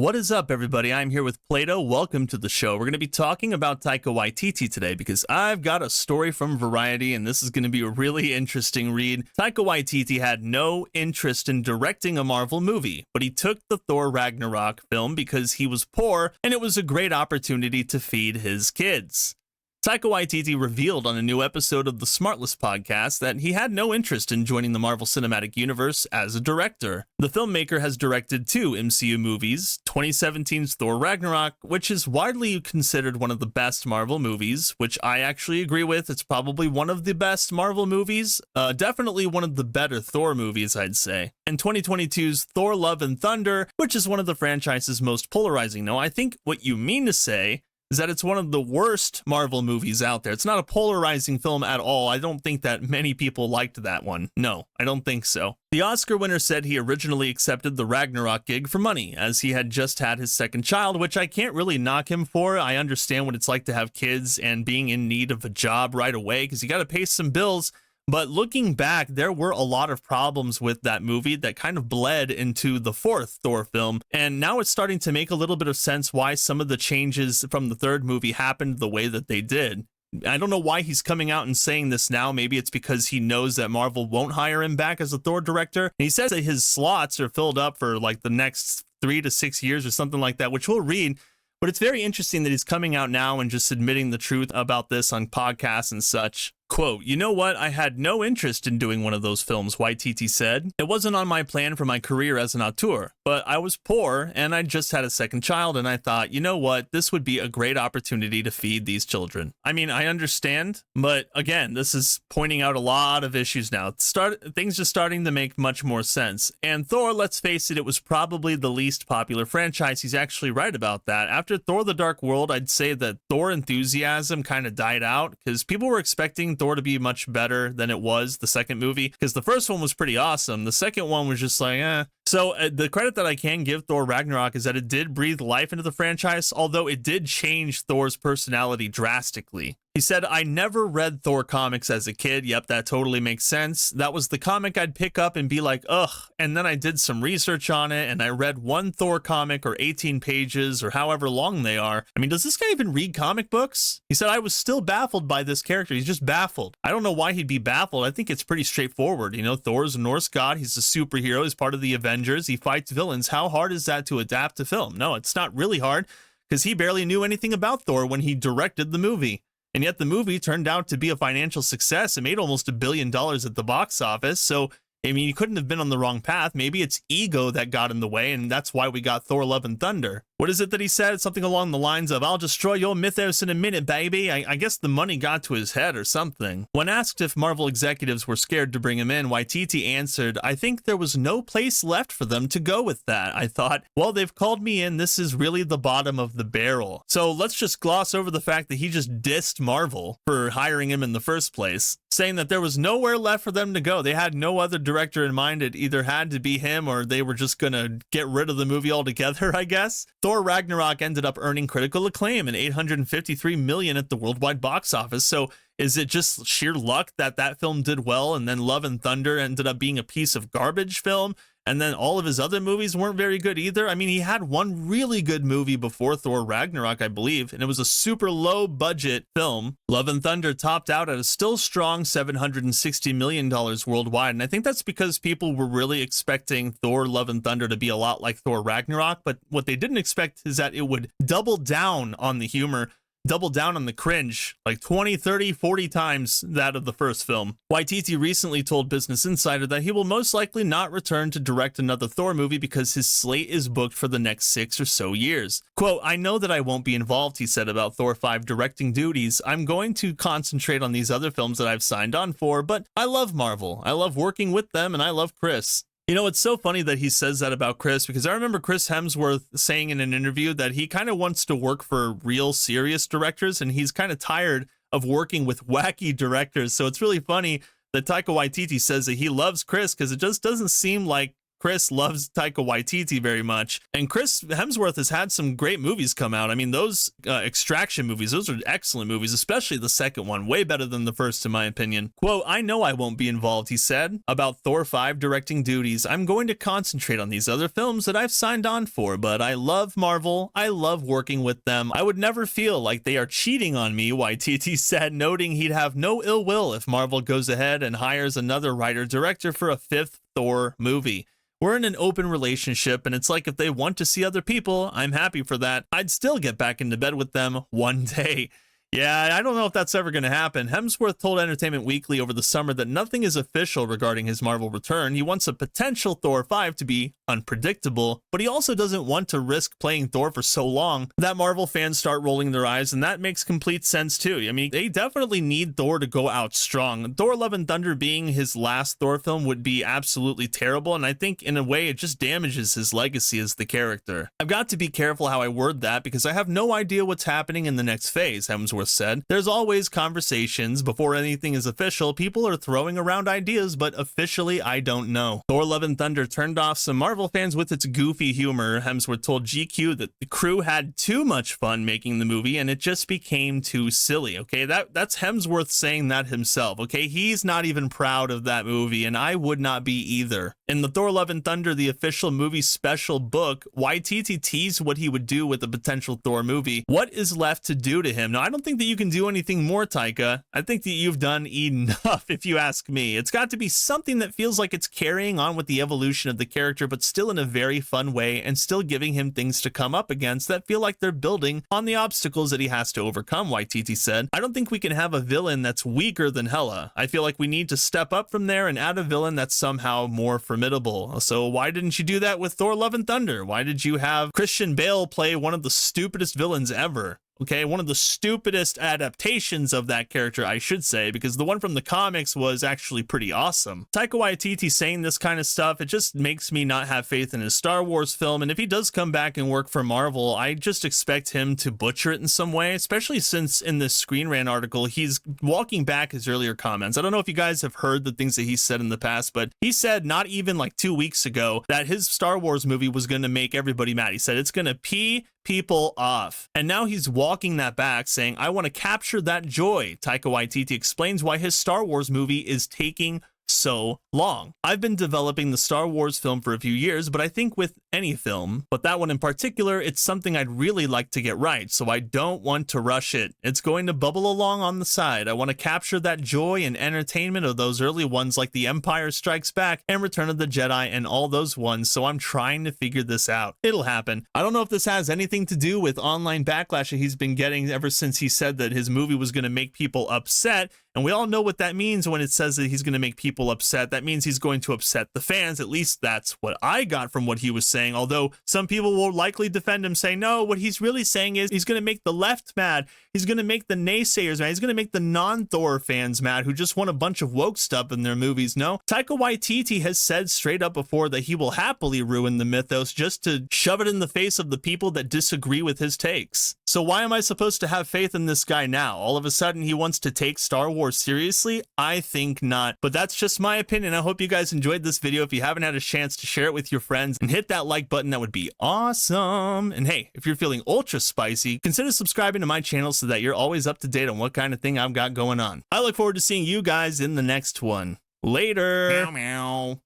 What is up, everybody? I'm here with Plato. Welcome to the show. We're going to be talking about Taika Waititi today because I've got a story from Variety, and this is going to be a really interesting read. Taika Waititi had no interest in directing a Marvel movie, but he took the Thor Ragnarok film because he was poor, and it was a great opportunity to feed his kids. Taika Waititi revealed on a new episode of the Smartless podcast that he had no interest in joining the Marvel Cinematic Universe as a director. The filmmaker has directed two MCU movies, 2017's Thor Ragnarok, which is widely considered one of the best Marvel movies, which I actually agree with. It's probably one of the best Marvel movies, definitely one of the better Thor movies, I'd say. And 2022's Thor Love and Thunder, which is one of the franchise's most polarizing. Now, I think what you mean to say is that it's one of the worst Marvel movies out there. It's not a polarizing film at all. I don't think that many people liked that one. No, I don't think so. The Oscar winner said he originally accepted the Ragnarok gig for money, as he had just had his second child, which I can't really knock him for. I understand what it's like to have kids and being in need of a job right away, because you got to pay some bills. But looking back, there were a lot of problems with that movie that kind of bled into the fourth Thor film. And now it's starting to make a little bit of sense why some of the changes from the third movie happened the way that they did. I don't know why he's coming out and saying this now. Maybe it's because he knows that Marvel won't hire him back as a Thor director. And he says that his slots are filled up for like the next 3 to 6 years or something like that, which we'll read. But it's very interesting that he's coming out now and just admitting the truth about this on podcasts and such. Quote, "You know what? I had no interest in doing one of those films," Waititi said. "It wasn't on my plan for my career as an auteur, but I was poor and I just had a second child and I thought, you know what? This would be a great opportunity to feed these children." I mean, I understand, but again, this is pointing out a lot of issues now. Things are starting to make much more sense. And Thor, let's face it, it was probably the least popular franchise. He's actually right about that. After Thor: The Dark World, I'd say that Thor enthusiasm kind of died out because people were expecting Thor to be much better than it was the second movie, because the first one was pretty awesome. The second one was just like, eh. So the credit that I can give Thor Ragnarok is that it did breathe life into the franchise, although it did change Thor's personality drastically. He said, "I never read Thor comics as a kid." Yep, that totally makes sense. That was the comic I'd pick up and be like, ugh. And then I did some research on it and I read one Thor comic or 18 pages or however long they are. I mean, does this guy even read comic books? He said, "I was still baffled by this character." He's just baffled. I don't know why he'd be baffled. I think it's pretty straightforward. You know, Thor's a Norse god. He's a superhero. He's part of the Avengers. He fights villains. How hard is that to adapt to film? No, it's not really hard, because he barely knew anything about Thor when he directed the movie. And yet the movie turned out to be a financial success. It made almost $1 billion at the box office. So, I mean, he couldn't have been on the wrong path. Maybe it's ego that got in the way, and that's why we got Thor Love and Thunder. What is it that he said? Something along the lines of, "I'll destroy your mythos in a minute, baby." I guess the money got to his head or something. When asked if Marvel executives were scared to bring him in, Waititi answered, "I think there was no place left for them to go with that. I thought, well, they've called me in. This is really the bottom of the barrel." So let's just gloss over the fact that he just dissed Marvel for hiring him in the first place, saying that there was nowhere left for them to go. They had no other director in mind. It either had to be him or they were just going to get rid of the movie altogether, I guess. Thor Ragnarok ended up earning critical acclaim and $853 million at the worldwide box office. So is it just sheer luck that that film did well and then Love and Thunder ended up being a piece of garbage film? And then all of his other movies weren't very good either. I mean, he had one really good movie before Thor Ragnarok, I believe, and it was a super low budget film. Love and Thunder topped out at a still strong $760 million worldwide. And I think that's because people were really expecting Thor Love and Thunder to be a lot like Thor Ragnarok. But what they didn't expect is that it would double down on the humor, double down on the cringe, like 20, 30, 40 times that of the first film. Waititi recently told Business Insider that he will most likely not return to direct another Thor movie because his slate is booked for the next 6 or so years. Quote, "I know that I won't be involved," he said about Thor 5 directing duties. "I'm going to concentrate on these other films that I've signed on for, but I love Marvel. I love working with them and I love Chris." You know, it's so funny that he says that about Chris, because I remember Chris Hemsworth saying in an interview that he kind of wants to work for real serious directors, and he's kind of tired of working with wacky directors. So it's really funny that Taika Waititi says that he loves Chris, because it just doesn't seem like Chris loves Taika Waititi very much, and Chris Hemsworth has had some great movies come out. I mean, those Extraction movies, those are excellent movies, especially the second one, way better than the first in my opinion. Quote, I know I won't be involved, he said, about Thor 5 directing duties. I'm going to concentrate on these other films that I've signed on for, but I love Marvel. I love working with them. I would never feel like they are cheating on me, Waititi said, noting he'd have no ill will if Marvel goes ahead and hires another writer-director for a fifth Thor movie. We're in an open relationship, and it's like if they want to see other people, I'm happy for that. I'd still get back into bed with them one day. Yeah, I don't know if that's ever going to happen. Hemsworth told Entertainment Weekly over the summer that nothing is official regarding his Marvel return. He wants a potential Thor 5 to be unpredictable, but he also doesn't want to risk playing Thor for so long that Marvel fans start rolling their eyes, and that makes complete sense too. I mean, they definitely need Thor to go out strong. Thor Love and Thunder being his last Thor film would be absolutely terrible, and I think in a way it just damages his legacy as the character. I've got to be careful how I word that because I have no idea what's happening in the next phase, Hemsworth said. There's always conversations. Before anything is official, people are throwing around ideas, but officially I don't know. Thor Love and Thunder turned off some Marvel fans with its goofy humor. Hemsworth told GQ that the crew had too much fun making the movie and it just became too silly. Okay, that's Hemsworth saying that himself. Okay, he's not even proud of that movie, and I would not be either. In the Thor Love and Thunder, the official movie special book, Waititi teased what he would do with a potential Thor movie. What is left to do to him? Now, I don't think that you can do anything more, Taika. I think that you've done enough, if you ask me. It's got to be something that feels like it's carrying on with the evolution of the character, but still in a very fun way, and still giving him things to come up against that feel like they're building on the obstacles that he has to overcome, Waititi said. I don't think we can have a villain that's weaker than Hela. I feel like we need to step up from there and add a villain that's somehow more formidable. So why didn't you do that with Thor Love and Thunder? Why did you have Christian Bale play one of the stupidest villains ever? Okay, one of the stupidest adaptations of that character, I should say, because the one from the comics was actually pretty awesome. Taika Waititi saying this kind of stuff, it just makes me not have faith in his Star Wars film, and if he does come back and work for Marvel, I just expect him to butcher it in some way, especially since in this Screen Rant article, he's walking back his earlier comments. I don't know if you guys have heard the things that he said in the past, but he said not even like 2 weeks ago that his Star Wars movie was going to make everybody mad. He said it's going to pee people off. And now he's walking that back, saying, I want to capture that joy. Taika Waititi explains why his Star Wars movie is taking so long. I've been developing the Star Wars film for a few years, but I think with any film, but that one in particular, it's something I'd really like to get right, so I don't want to rush it. It's going to bubble along on the side. I want to capture that joy and entertainment of those early ones like The Empire Strikes Back and Return of the Jedi and all those ones, so I'm trying to figure this out. It'll happen. I don't know if this has anything to do with online backlash that he's been getting ever since he said that his movie was going to make people upset. And we all know what that means when it says that he's going to make people upset. That means he's going to upset the fans. At least that's what I got from what he was saying. Although some people will likely defend him, saying, no, what he's really saying is he's going to make the left mad. He's going to make the naysayers mad. He's going to make the non-Thor fans mad who just want a bunch of woke stuff in their movies. No, Taika Waititi has said straight up before that he will happily ruin the mythos just to shove it in the face of the people that disagree with his takes. So why am I supposed to have faith in this guy now? All of a sudden he wants to take Star Wars seriously? I think not. But that's just my opinion. I hope you guys enjoyed this video. If you haven't had a chance to share it with your friends and hit that like button, that would be awesome. And hey, if you're feeling ultra spicy, consider subscribing to my channel so that you're always up to date on what kind of thing I've got going on. I look forward to seeing you guys in the next one. Later. Meow, meow.